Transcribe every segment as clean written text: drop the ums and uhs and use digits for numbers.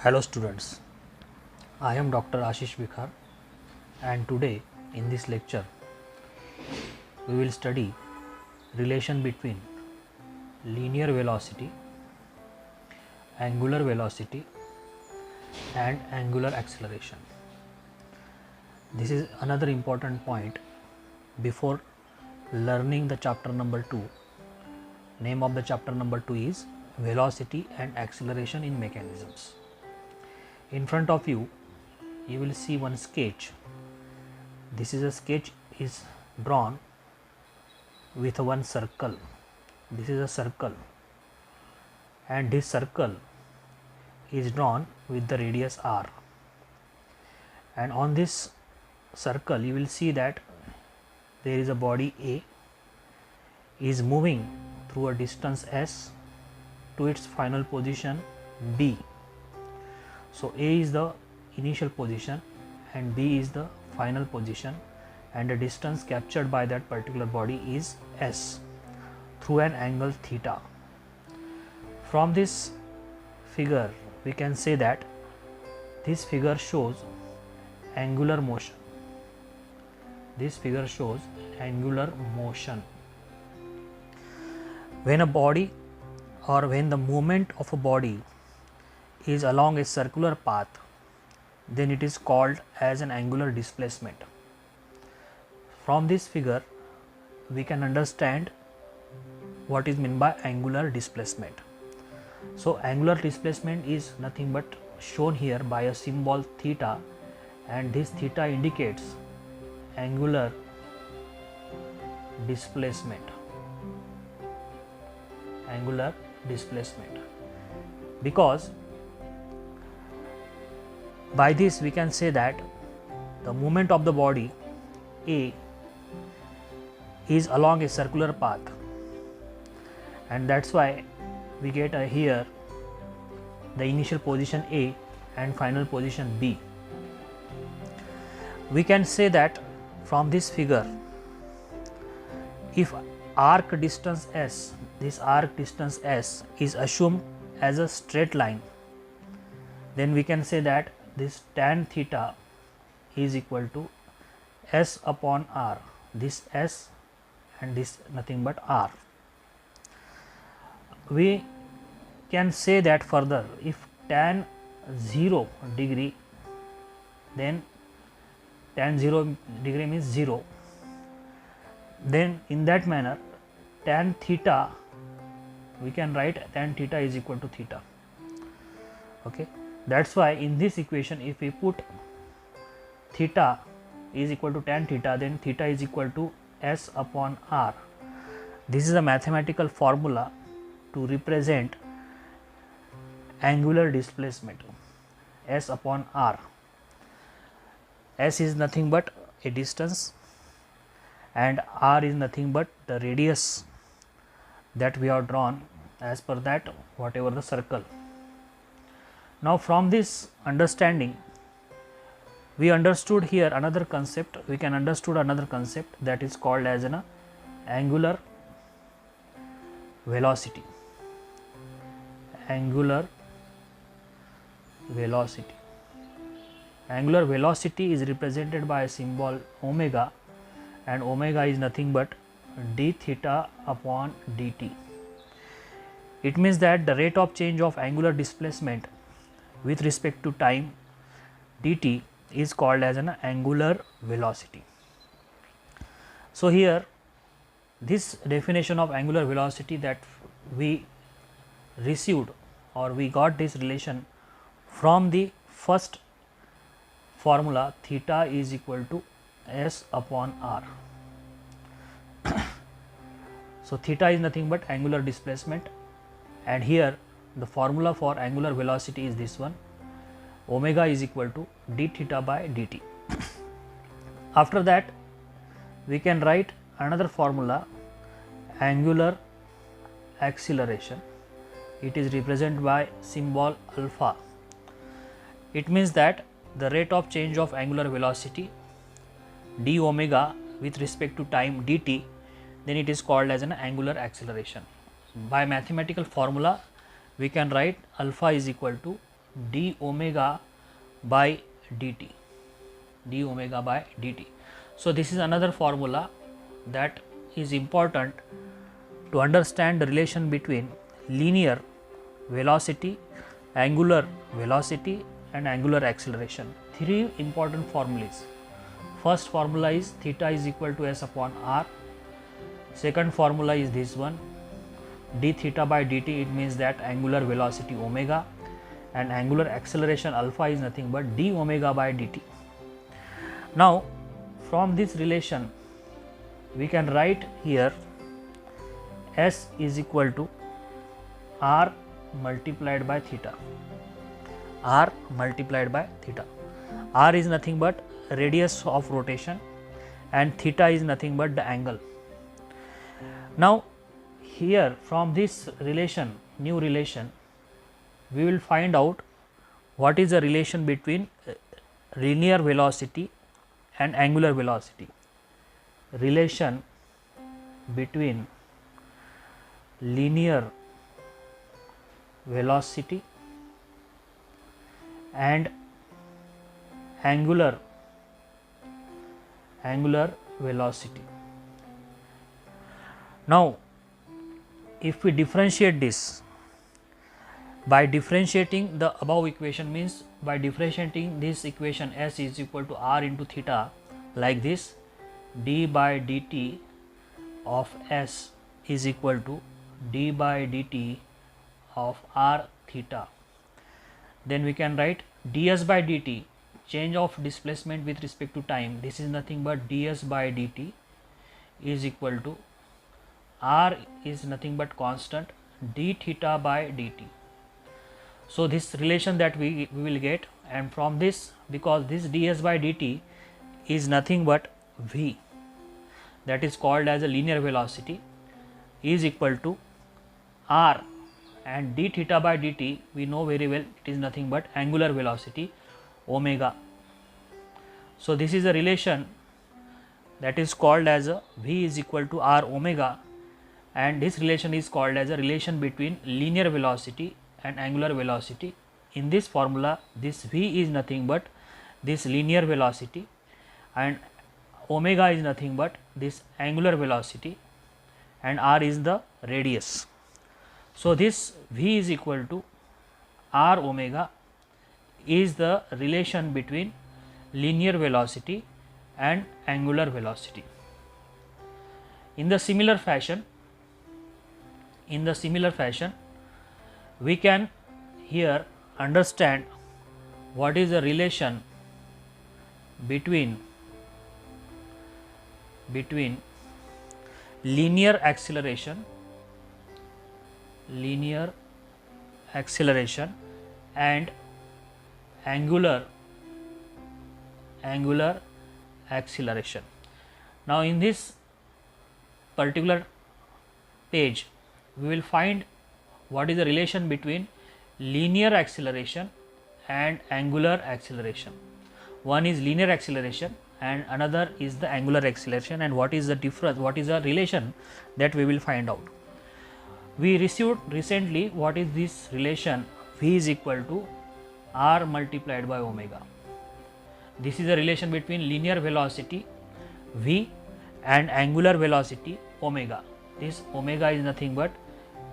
Hello students, I am Dr. Ashish Vikhar and today in this lecture we will study relation between linear velocity, angular velocity and angular acceleration. This is another important point before learning the chapter number 2. Name of the chapter number 2 is Velocity and Acceleration in Mechanisms. In front of you, you will see one sketch. This is a sketch is drawn with one circle. This is a circle and this circle is drawn with the radius r, and on this circle you will see that there is a body A is moving through a distance s to its final position B. So A is the initial position and B is the final position, and the distance captured by that particular body is s through an angle theta. From this figure we can say that this figure shows angular motion. This figure shows angular motion. When a body or when the movement of a body is along a circular path, then it is called as an angular displacement. From this figure we can understand what is meant by angular displacement. So angular displacement is nothing but shown here by a symbol theta, and this theta indicates angular displacement. Angular displacement, because by this we can say that the movement of the body A is along a circular path, and that's why we get here the initial position A and final position B. We can say that from this figure, if arc distance s, this arc distance s is assumed as a straight line, then we can say that this tan theta is equal to s upon r, this s and this nothing but r. We can say that further, if tan 0 degree, then tan 0 degree means 0, then in that manner tan theta, we can write tan theta is equal to theta. Okay, that's why in this equation if we put theta is equal to tan theta, then theta is equal to s upon r. This is a mathematical formula to represent angular displacement, s upon r. S is nothing but a distance and r is nothing but the radius that we have drawn as per that whatever the circle. Now from this understanding we understood here another concept, we can understood another concept that is called as an angular velocity. Angular velocity. Angular velocity is represented by a symbol omega, and omega is nothing but d theta upon dt. It means that the rate of change of angular displacement with respect to time dt is called as an angular velocity. So here this definition of angular velocity that we received, or we got this relation from the first formula theta is equal to s upon r. So theta is nothing but angular displacement, and here the formula for angular velocity is this one, omega is equal to d theta by dt. After that we can write another formula, angular acceleration. It is represented by symbol alpha. It means that the rate of change of angular velocity d omega with respect to time dt, then it is called as an angular acceleration. By mathematical formula we can write alpha is equal to d omega by dt, d omega by dt. So this is another formula that is important to understand the relation between linear velocity, angular velocity and angular acceleration. Three important formulas. First formula is theta is equal to s upon r. Second formula is this one, d theta by dt. It means that angular velocity omega and angular acceleration alpha is nothing but d omega by dt. Now from this relation we can write here s is equal to r multiplied by theta, r multiplied by theta. R is nothing but radius of rotation and theta is nothing but the angle. Now here from this relation, new relation, we will find out what is the relation between linear velocity and angular velocity. Relation between linear velocity and angular velocity. Now if we differentiate this by differentiating the above equation, means by differentiating this equation s is equal to r into theta like this, d by dt of s is equal to d by dt of r theta. Then we can write ds by dt, change of displacement with respect to time, this is nothing but ds by dt is equal to r is nothing but constant d theta by dt. So this relation that we will get, and from this, because this ds by dt is nothing but v, that is called as a linear velocity, is equal to r, and d theta by dt we know very well it is nothing but angular velocity omega. So this is a relation that is called as a v is equal to r omega, and this relation is called as a relation between linear velocity and angular velocity. In this formula, this v is nothing but this linear velocity and omega is nothing but this angular velocity and r is the radius. So this v is equal to r omega is the relation between linear velocity and angular velocity. In the similar fashion, we can here understand what is the relation between linear acceleration and angular acceleration. Now in this particular page we will find what is the relation between linear acceleration and angular acceleration. One is linear acceleration and another is the angular acceleration, and what is the difference, what is the relation, that we will find out. We received recently what is this relation v is equal to r multiplied by omega. This is a relation between linear velocity v and angular velocity omega. This omega is nothing but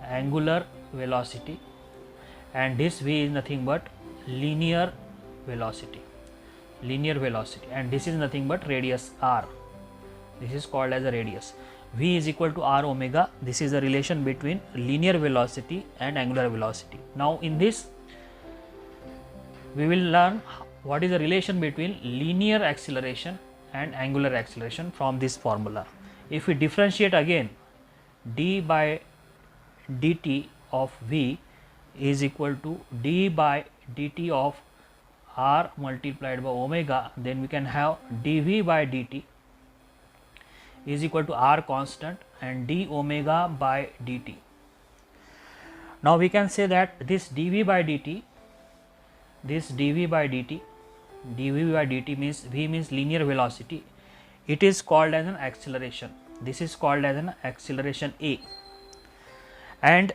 angular velocity and this v is nothing but linear velocity, and this is nothing but radius r. This is called as a radius. V is equal to r omega. This is the relation between linear velocity and angular velocity. Now in this we will learn what is the relation between linear acceleration and angular acceleration from this formula. If we differentiate again, d by dt of v is equal to d by dt of r multiplied by omega, then we can have dv by dt is equal to r constant and d omega by dt. Now we can say that this dv by dt means v means linear velocity, it is called as an acceleration. This is called as an acceleration A, and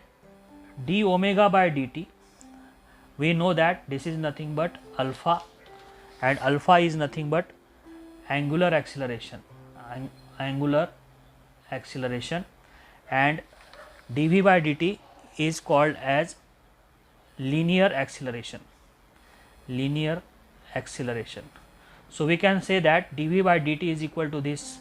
d omega by dt we know that this is nothing but alpha, and alpha is nothing but angular acceleration, angular acceleration, and dv by dt is called as linear acceleration, linear acceleration. So we can say that dv by dt is equal to this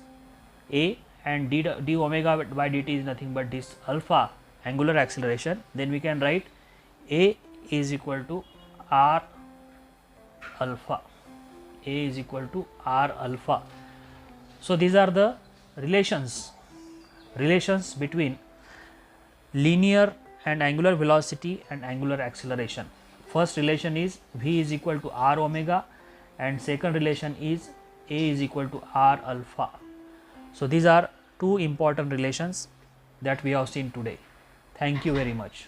a, and d omega by dt is nothing but this alpha, angular acceleration. Then we can write a is equal to r alpha, a is equal to r alpha. So these are the relations between linear and angular velocity and angular acceleration. First relation is v is equal to r omega, and second relation is a is equal to r alpha. So these are two important relations that we have seen today. Thank you very much.